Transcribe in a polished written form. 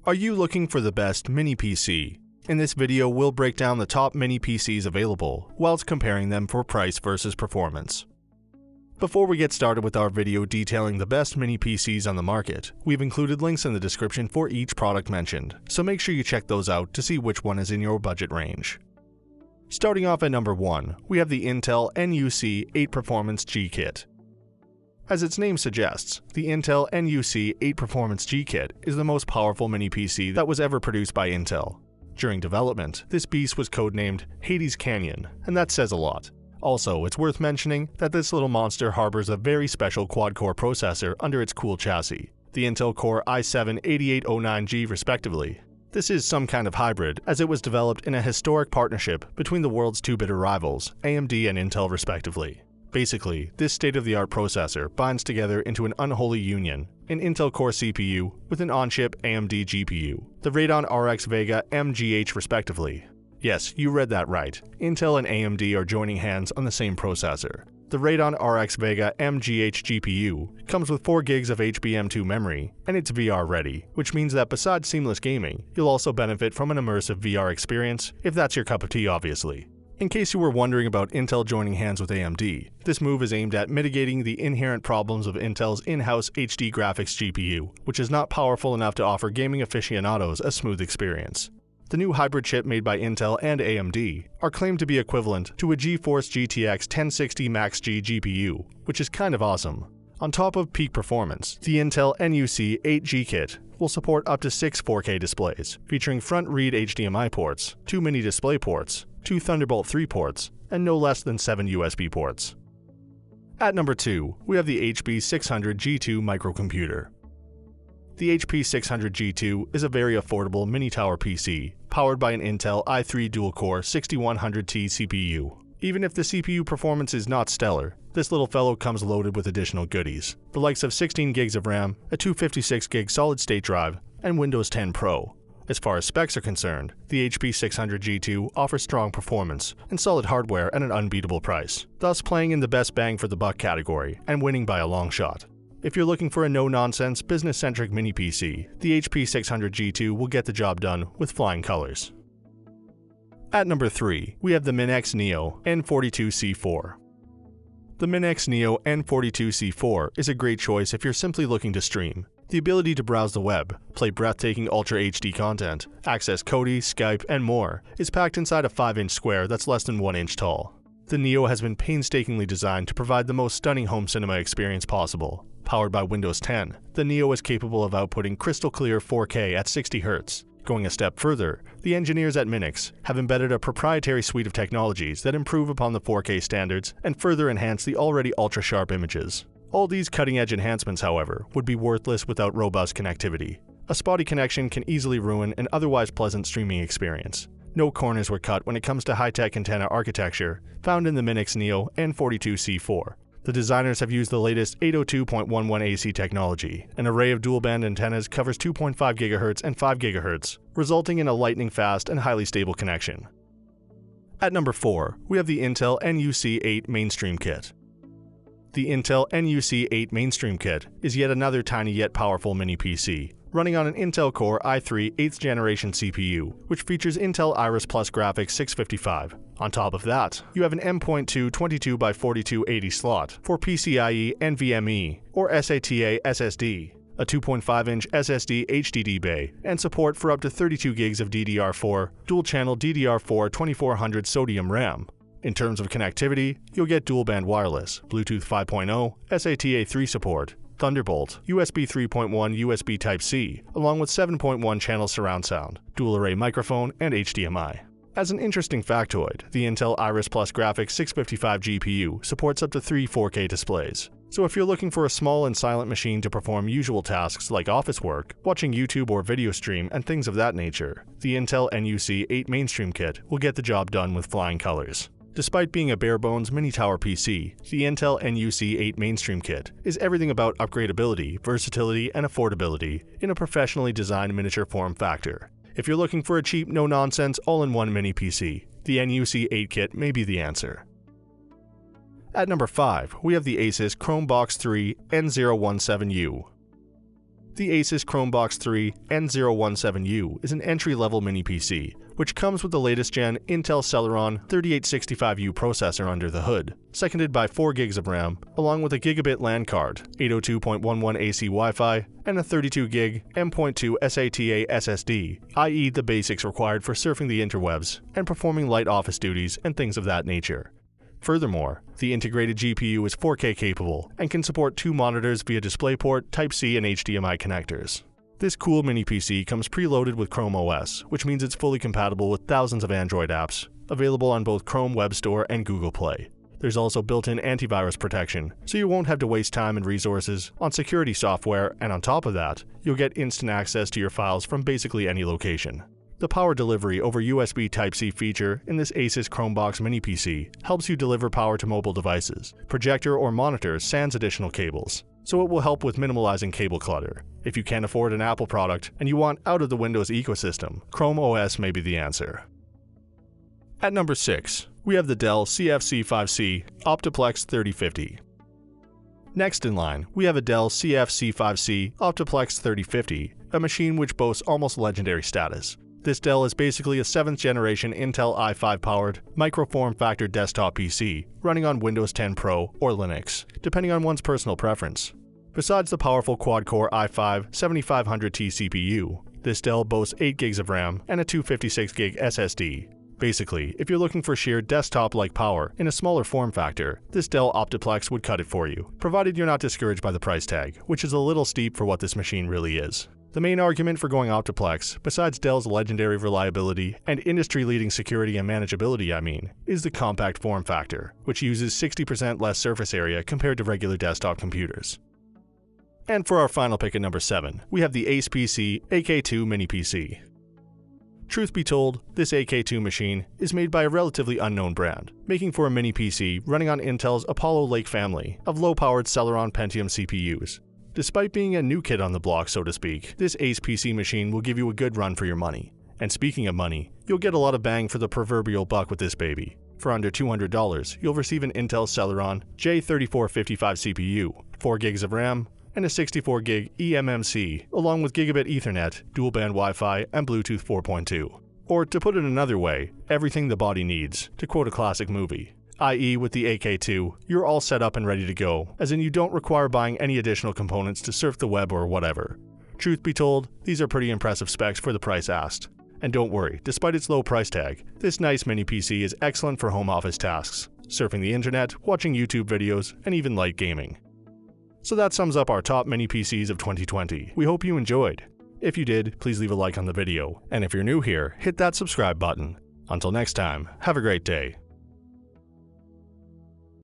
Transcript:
Are you looking for the best mini PC? In this video, we'll break down the top mini PCs available, whilst comparing them for price versus performance. Before we get started with our video detailing the best mini PCs on the market, we've included links in the description for each product mentioned, so make sure you check those out to see which one is in your budget range. Starting off at number 1, we have the Intel NUC 8 Performance G-Kit. As its name suggests, the Intel NUC 8 Performance G-Kit is the most powerful mini PC that was ever produced by Intel. During development, this beast was codenamed Hades Canyon, and that says a lot. Also, it's worth mentioning that this little monster harbors a very special quad-core processor under its cool chassis, the Intel Core i7-8809G respectively. This is some kind of hybrid, as it was developed in a historic partnership between the world's two bitter rivals, AMD and Intel respectively. Basically, this state-of-the-art processor binds together into an unholy union, an Intel Core CPU with an on-chip AMD GPU, the Radeon RX Vega MGH respectively. Yes, you read that right. Intel and AMD are joining hands on the same processor. The Radeon RX Vega MGH GPU comes with 4 GB of HBM2 memory, and it's VR ready, which means that besides seamless gaming, you'll also benefit from an immersive VR experience, if that's your cup of tea obviously. In case you were wondering about Intel joining hands with AMD, this move is aimed at mitigating the inherent problems of Intel's in-house HD graphics GPU, which is not powerful enough to offer gaming aficionados a smooth experience. The new hybrid chip made by Intel and AMD are claimed to be equivalent to a GeForce GTX 1060 Max-G GPU, which is kind of awesome. On top of peak performance, the Intel NUC 8 G-Kit will support up to 6 4K displays, featuring front read HDMI ports, 2 mini display ports, 2 Thunderbolt 3 ports, and no less than 7 USB ports. At number 2, we have the HP 600 G2 microcomputer. The HP 600 G2 is a very affordable mini-tower PC, powered by an Intel i3 dual-core 6100T CPU. Even if the CPU performance is not stellar, this little fellow comes loaded with additional goodies, the likes of 16 GB of RAM, a 256 GB solid-state drive, and Windows 10 Pro. As far as specs are concerned, the HP 600 G2 offers strong performance and solid hardware at an unbeatable price, thus playing in the best bang for the buck category and winning by a long shot. If you're looking for a no-nonsense, business-centric mini PC, the HP 600 G2 will get the job done with flying colors. At number 3, we have the MinX Neo N42C4. The MinX Neo N42C4 is a great choice if you're simply looking to stream. The ability to browse the web, play breathtaking Ultra HD content, access Kodi, Skype, and more is packed inside a 5-inch square that's less than 1 inch tall. The Neo has been painstakingly designed to provide the most stunning home cinema experience possible. Powered by Windows 10, the Neo is capable of outputting crystal clear 4K at 60 Hz. Going a step further, the engineers at MinX have embedded a proprietary suite of technologies that improve upon the 4K standards and further enhance the already ultra-sharp images. All these cutting-edge enhancements, however, would be worthless without robust connectivity. A spotty connection can easily ruin an otherwise pleasant streaming experience. No corners were cut when it comes to high-tech antenna architecture found in the MinX Neo N42C4. The designers have used the latest 802.11 AC technology. An array of dual-band antennas covers 2.5 GHz and 5 GHz, resulting in a lightning-fast and highly stable connection. At number 4, we have the Intel NUC 8 Mainstream Kit. The Intel NUC 8 Mainstream Kit is yet another tiny yet powerful mini PC, running on an Intel Core i3 8th generation CPU, which features Intel Iris Plus Graphics 655. On top of that, you have an M.2 22x4280 slot for PCIe NVMe or SATA SSD, a 2.5-inch SSD HDD bay, and support for up to 32 GB of DDR4 dual-channel DDR4 2400 sodium RAM. In terms of connectivity, you'll get dual-band wireless, Bluetooth 5.0, SATA 3 support, Thunderbolt, USB 3.1 USB Type-C, along with 7.1 channel surround sound, dual-array microphone, and HDMI. As an interesting factoid, the Intel Iris Plus Graphics 655 GPU supports up to 3 4K displays. So if you're looking for a small and silent machine to perform usual tasks like office work, watching YouTube or video stream, and things of that nature, the Intel NUC 8 Mainstream Kit will get the job done with flying colors. Despite being a bare-bones mini-tower PC, the Intel NUC 8 Mainstream Kit is everything about upgradability, versatility, and affordability in a professionally designed miniature form factor. If you're looking for a cheap, no-nonsense, all-in-one mini PC, the NUC 8 kit may be the answer. At number 5, we have the Asus Chromebox 3 N017U. The Asus Chromebox 3 N017U is an entry-level mini PC, which comes with the latest gen Intel Celeron 3865U processor under the hood, seconded by 4 GB of RAM, along with a gigabit LAN card, 802.11 AC Wi-Fi, and a 32GB M.2 SATA SSD, i.e. the basics required for surfing the interwebs and performing light office duties and things of that nature. Furthermore, the integrated GPU is 4K capable and can support 2 monitors via DisplayPort, Type-C, and HDMI connectors. This cool mini PC comes preloaded with Chrome OS, which means it's fully compatible with thousands of Android apps, available on both Chrome Web Store and Google Play. There's also built-in antivirus protection, so you won't have to waste time and resources on security software, and on top of that, you'll get instant access to your files from basically any location. The power delivery over USB Type-C feature in this Asus Chromebox mini PC helps you deliver power to mobile devices, projector or monitors sans additional cables, so it will help with minimalizing cable clutter. If you can't afford an Apple product and you want out of the Windows ecosystem, Chrome OS may be the answer. At number 6, we have the Dell CF-C5C Optiplex 3050. Next in line, we have a Dell CF-C5C Optiplex 3050, a machine which boasts almost legendary status. This Dell is basically a 7th generation Intel i5-powered micro-form-factor desktop PC running on Windows 10 Pro or Linux, depending on one's personal preference. Besides the powerful quad-core i5 7500T CPU, this Dell boasts 8 GB of RAM and a 256GB SSD. Basically, if you're looking for sheer desktop-like power in a smaller form factor, this Dell Optiplex would cut it for you, provided you're not discouraged by the price tag, which is a little steep for what this machine really is. The main argument for going Optiplex, besides Dell's legendary reliability and industry-leading security and manageability, is the compact form factor, which uses 60% less surface area compared to regular desktop computers. And for our final pick at number 7, we have the Ace PC AK2 Mini PC. Truth be told, this AK2 machine is made by a relatively unknown brand, making for a mini PC running on Intel's Apollo Lake family of low-powered Celeron Pentium CPUs. Despite being a new kid on the block, so to speak, this Ace PC machine will give you a good run for your money. And speaking of money, you'll get a lot of bang for the proverbial buck with this baby. For under $200, you'll receive an Intel Celeron J3455 CPU, 4 GB of RAM, and a 64GB eMMC, along with Gigabit Ethernet, dual-band Wi-Fi, and Bluetooth 4.2. Or to put it another way, everything the body needs, to quote a classic movie. I.e. with the AK2, you're all set up and ready to go, as in you don't require buying any additional components to surf the web or whatever. Truth be told, these are pretty impressive specs for the price asked. And don't worry, despite its low price tag, this nice mini PC is excellent for home office tasks, surfing the internet, watching YouTube videos, and even light gaming. So that sums up our top mini PCs of 2020. We hope you enjoyed. If you did, please leave a like on the video, and if you're new here, hit that subscribe button. Until next time, have a great day.